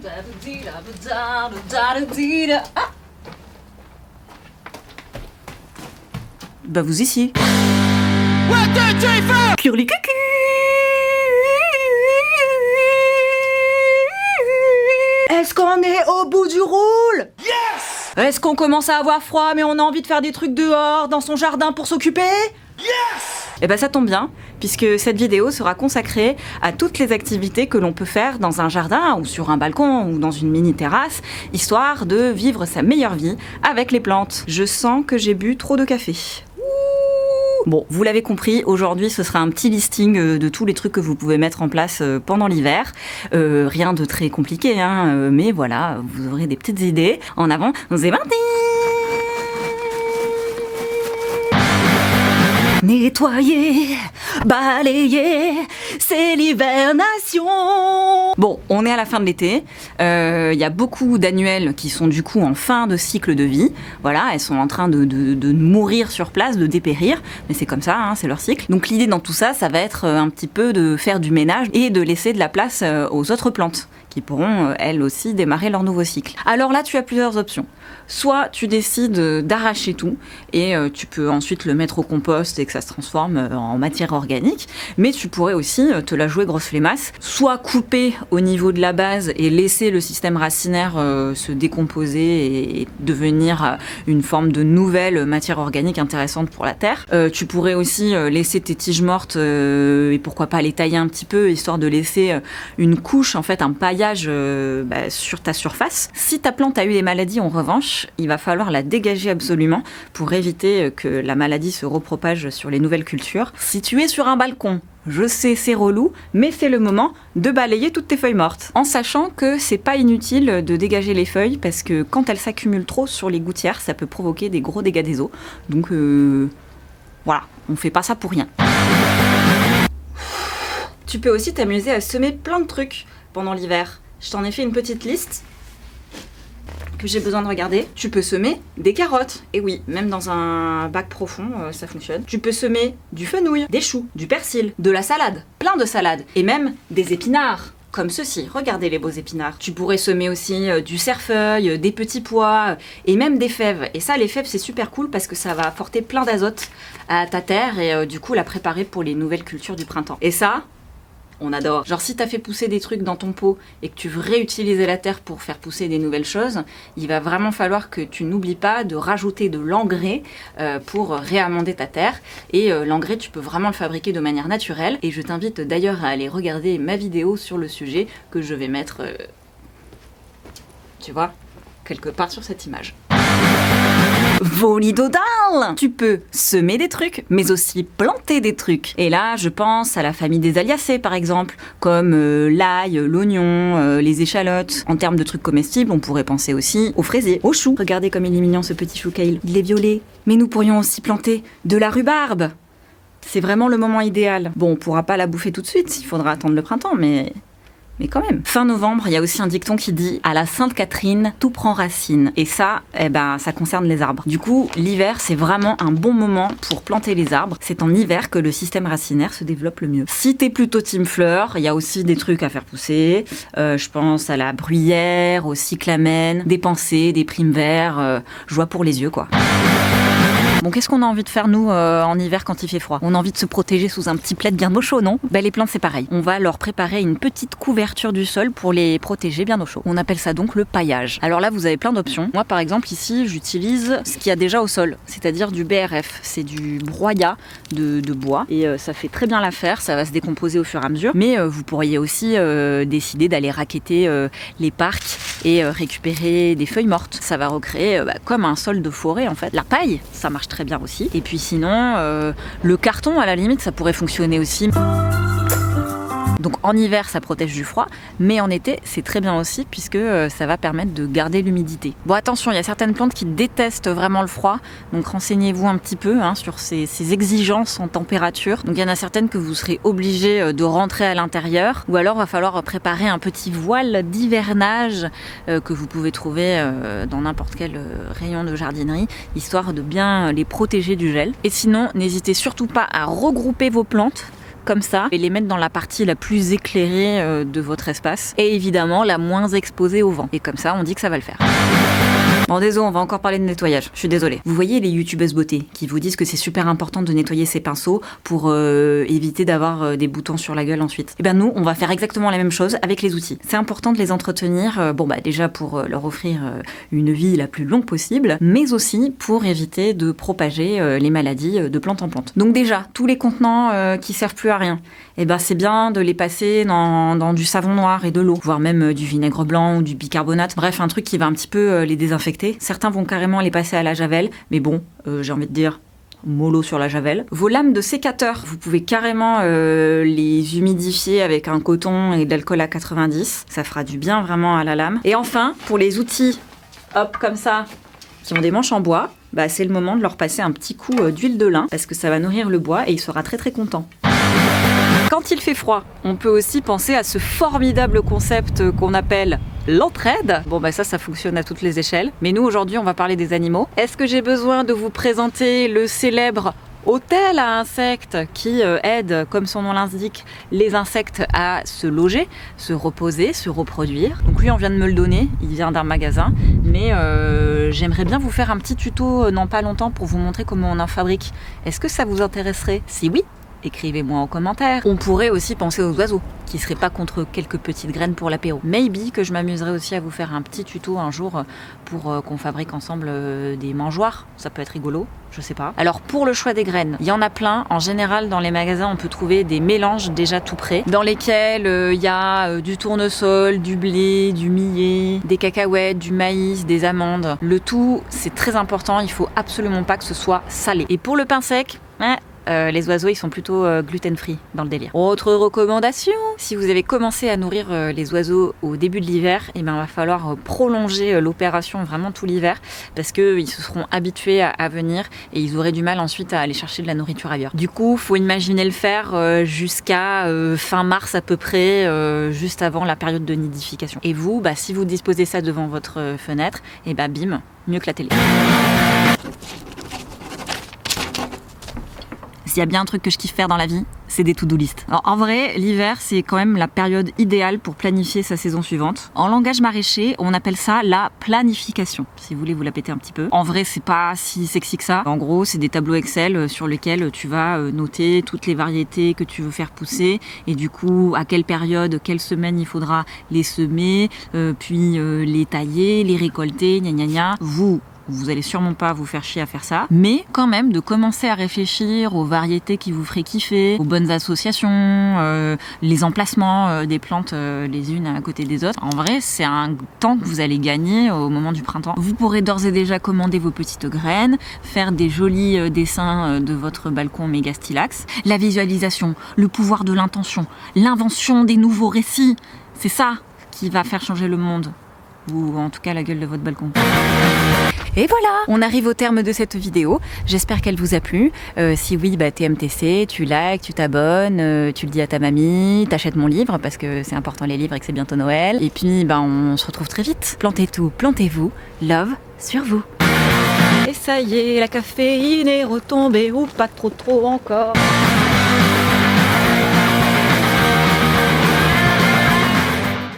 Ah, bah vous ici. Curly-cucu. Est-ce qu'on est au bout du rôle? Yes! Est-ce qu'on commence à avoir froid mais on a envie de faire des trucs dehors, dans son jardin pour s'occuper? Yes! Et bah ça tombe bien, puisque cette vidéo sera consacrée à toutes les activités que l'on peut faire dans un jardin ou sur un balcon ou dans une mini terrasse, histoire de vivre sa meilleure vie avec les plantes. Je sens que j'ai bu trop de café. Bon, vous l'avez compris, aujourd'hui ce sera un petit listing de tous les trucs que vous pouvez mettre en place pendant l'hiver. Rien de très compliqué, hein, mais voilà, vous aurez des petites idées. En avant, c'est parti! Nettoyer, balayer, c'est l'hibernation. Bon, on est à la fin de l'été. Il y a beaucoup d'annuelles qui sont du coup en fin de cycle de vie. Voilà, elles sont en train de mourir sur place, de dépérir. Mais c'est comme ça, hein, c'est leur cycle. Donc l'idée dans tout ça, ça va être un petit peu de faire du ménage et de laisser de la place aux autres plantes qui pourront, elles aussi, démarrer leur nouveau cycle. Alors là, tu as plusieurs options. Soit tu décides d'arracher tout et tu peux ensuite le mettre au compost et que ça se transforme en matière organique, mais tu pourrais aussi te la jouer grosse flémasse, soit couper au niveau de la base et laisser le système racinaire se décomposer et devenir une forme de nouvelle matière organique intéressante pour la terre. Tu pourrais aussi laisser tes tiges mortes et pourquoi pas les tailler un petit peu, histoire de laisser une couche, en fait un paillage sur ta surface. Si ta plante a eu des maladies, en revanche, il va falloir la dégager absolument pour éviter que la maladie se repropage sur les nouvelles cultures. Si tu es sur un balcon, je sais, c'est relou, mais c'est le moment de balayer toutes tes feuilles mortes. En sachant que c'est pas inutile de dégager les feuilles, parce que quand elles s'accumulent trop sur les gouttières, ça peut provoquer des gros dégâts des eaux. Donc voilà, on fait pas ça pour rien. Tu peux aussi t'amuser à semer plein de trucs pendant l'hiver. Je t'en ai fait une petite liste que j'ai besoin de regarder. Tu peux semer des carottes. Et oui, même dans un bac profond, ça fonctionne. Tu peux semer du fenouil, des choux, du persil, de la salade, plein de salades, et même des épinards. Comme ceci, regardez les beaux épinards. Tu pourrais semer aussi du cerfeuil, des petits pois et même des fèves. Et ça, les fèves, c'est super cool parce que ça va apporter plein d'azote à ta terre et du coup la préparer pour les nouvelles cultures du printemps. Et ça, on adore. Genre si t'as fait pousser des trucs dans ton pot et que tu veux réutiliser la terre pour faire pousser des nouvelles choses, il va vraiment falloir que tu n'oublies pas de rajouter de l'engrais pour réamender ta terre. Et l'engrais, tu peux vraiment le fabriquer de manière naturelle. Et je t'invite d'ailleurs à aller regarder ma vidéo sur le sujet que je vais mettre, tu vois, quelque part sur cette image. Volidodal! Tu peux semer des trucs, mais aussi planter des trucs. Et là, je pense à la famille des Aliacées, par exemple, comme l'ail, l'oignon, les échalotes. En termes de trucs comestibles, on pourrait penser aussi aux fraisiers, aux choux. Regardez comme il est mignon, ce petit chou kale. Il est violet. Mais nous pourrions aussi planter de la rhubarbe. C'est vraiment le moment idéal. Bon, on pourra pas la bouffer tout de suite, il faudra attendre le printemps, mais quand même. Fin novembre, il y a aussi un dicton qui dit « À la Sainte-Catherine, tout prend racine ». Et ça, ça concerne les arbres. Du coup, l'hiver, c'est vraiment un bon moment pour planter les arbres. C'est en hiver que le système racinaire se développe le mieux. Si t'es plutôt team fleurs, il y a aussi des trucs à faire pousser. Je pense à la bruyère, au cyclamen, des pensées, des primes verts. Joie pour les yeux, quoi. Bon, qu'est-ce qu'on a envie de faire, nous, en hiver quand il fait froid? On a envie de se protéger sous un petit plaid bien au chaud, non? Les plantes, c'est pareil. On va leur préparer une petite couverture du sol pour les protéger bien au chaud. On appelle ça donc le paillage. Alors là, vous avez plein d'options. Moi, par exemple, ici, j'utilise ce qu'il y a déjà au sol, c'est-à-dire du BRF. C'est du broyat de bois et ça fait très bien l'affaire. Ça va se décomposer au fur et à mesure. Mais vous pourriez aussi décider d'aller racketter les parcs et récupérer des feuilles mortes. Ça va recréer comme un sol de forêt, en fait. La paille, ça marche très bien aussi. Et puis sinon, le carton, à la limite, ça pourrait fonctionner aussi. Donc en hiver, ça protège du froid, mais en été, c'est très bien aussi puisque ça va permettre de garder l'humidité. Bon, attention, il y a certaines plantes qui détestent vraiment le froid, donc renseignez-vous un petit peu sur ces exigences en température. Donc il y en a certaines que vous serez obligé de rentrer à l'intérieur, ou alors va falloir préparer un petit voile d'hivernage que vous pouvez trouver dans n'importe quel rayon de jardinerie, histoire de bien les protéger du gel. Et sinon, n'hésitez surtout pas à regrouper vos plantes comme ça et les mettre dans la partie la plus éclairée de votre espace et évidemment la moins exposée au vent. Et comme ça, on dit que ça va le faire. Bon, désolé, on va encore parler de nettoyage. Je suis désolée. Vous voyez les youtubeuses beauté qui vous disent que c'est super important de nettoyer ses pinceaux pour éviter d'avoir des boutons sur la gueule ensuite. Et ben nous, on va faire exactement la même chose avec les outils. C'est important de les entretenir, déjà pour leur offrir une vie la plus longue possible, mais aussi pour éviter de propager les maladies de plante en plante. Donc déjà, tous les contenants qui servent plus à rien, et ben c'est bien de les passer dans du savon noir et de l'eau, voire même du vinaigre blanc ou du bicarbonate. Bref, un truc qui va un petit peu les désinfecter. Certains vont carrément les passer à la javel, mais bon, j'ai envie de dire mollo sur la javel. Vos lames de sécateur, vous pouvez carrément les humidifier avec un coton et de l'alcool à 90. Ça fera du bien vraiment à la lame. Et enfin, pour les outils, hop, comme ça, qui ont des manches en bois, c'est le moment de leur passer un petit coup d'huile de lin, parce que ça va nourrir le bois et il sera très très content. Quand il fait froid, on peut aussi penser à ce formidable concept qu'on appelle l'entraide. Bon ça fonctionne à toutes les échelles. Mais nous aujourd'hui on va parler des animaux. Est-ce que j'ai besoin de vous présenter le célèbre hôtel à insectes qui aide, comme son nom l'indique, les insectes à se loger, se reposer, se reproduire. Donc lui on vient de me le donner, il vient d'un magasin, mais j'aimerais bien vous faire un petit tuto dans pas longtemps pour vous montrer comment on en fabrique. Est-ce que ça vous intéresserait? Si oui, écrivez-moi en commentaire. On pourrait aussi penser aux oiseaux, qui seraient pas contre quelques petites graines pour l'apéro. Maybe que je m'amuserais aussi à vous faire un petit tuto un jour pour qu'on fabrique ensemble des mangeoires. Ça peut être rigolo, je sais pas. Alors pour le choix des graines, il y en a plein. En général, dans les magasins, on peut trouver des mélanges déjà tout prêts, dans lesquels il y a du tournesol, du blé, du millet, des cacahuètes, du maïs, des amandes. Le tout, c'est très important, il faut absolument pas que ce soit salé. Et pour le pain sec, les oiseaux, ils sont plutôt gluten-free dans le délire. Autre recommandation, si vous avez commencé à nourrir les oiseaux au début de l'hiver, il va falloir prolonger l'opération vraiment tout l'hiver parce qu'ils se seront habitués à venir et ils auraient du mal ensuite à aller chercher de la nourriture ailleurs. Du coup, faut imaginer le faire jusqu'à fin mars à peu près, juste avant la période de nidification. Et vous, si vous disposez ça devant votre fenêtre, et bim, mieux que la télé. S'il y a bien un truc que je kiffe faire dans la vie, c'est des to-do list. Alors en vrai, l'hiver, c'est quand même la période idéale pour planifier sa saison suivante. En langage maraîcher, on appelle ça la planification, si vous voulez vous la péter un petit peu. En vrai, c'est pas si sexy que ça. En gros, c'est des tableaux Excel sur lesquels tu vas noter toutes les variétés que tu veux faire pousser et du coup, à quelle période, quelle semaine il faudra les semer, puis les tailler, les récolter, gna gna gna. Vous allez sûrement pas vous faire chier à faire ça, mais quand même de commencer à réfléchir aux variétés qui vous feraient kiffer, aux bonnes associations, les emplacements des plantes les unes à côté des autres. En vrai, c'est un temps que vous allez gagner au moment du printemps. Vous pourrez d'ores et déjà commander vos petites graines, faire des jolis dessins de votre balcon méga stylax. La visualisation, le pouvoir de l'intention, l'invention des nouveaux récits, c'est ça qui va faire changer le monde, ou en tout cas la gueule de votre balcon. Et voilà, on arrive au terme de cette vidéo. J'espère qu'elle vous a plu. Si oui, t'es MTC, tu likes, tu t'abonnes, tu le dis à ta mamie, t'achètes mon livre parce que c'est important les livres et que c'est bientôt Noël. Et puis, on se retrouve très vite. Plantez tout, plantez-vous. Love sur vous. Et ça y est, la caféine est retombée ou pas trop encore.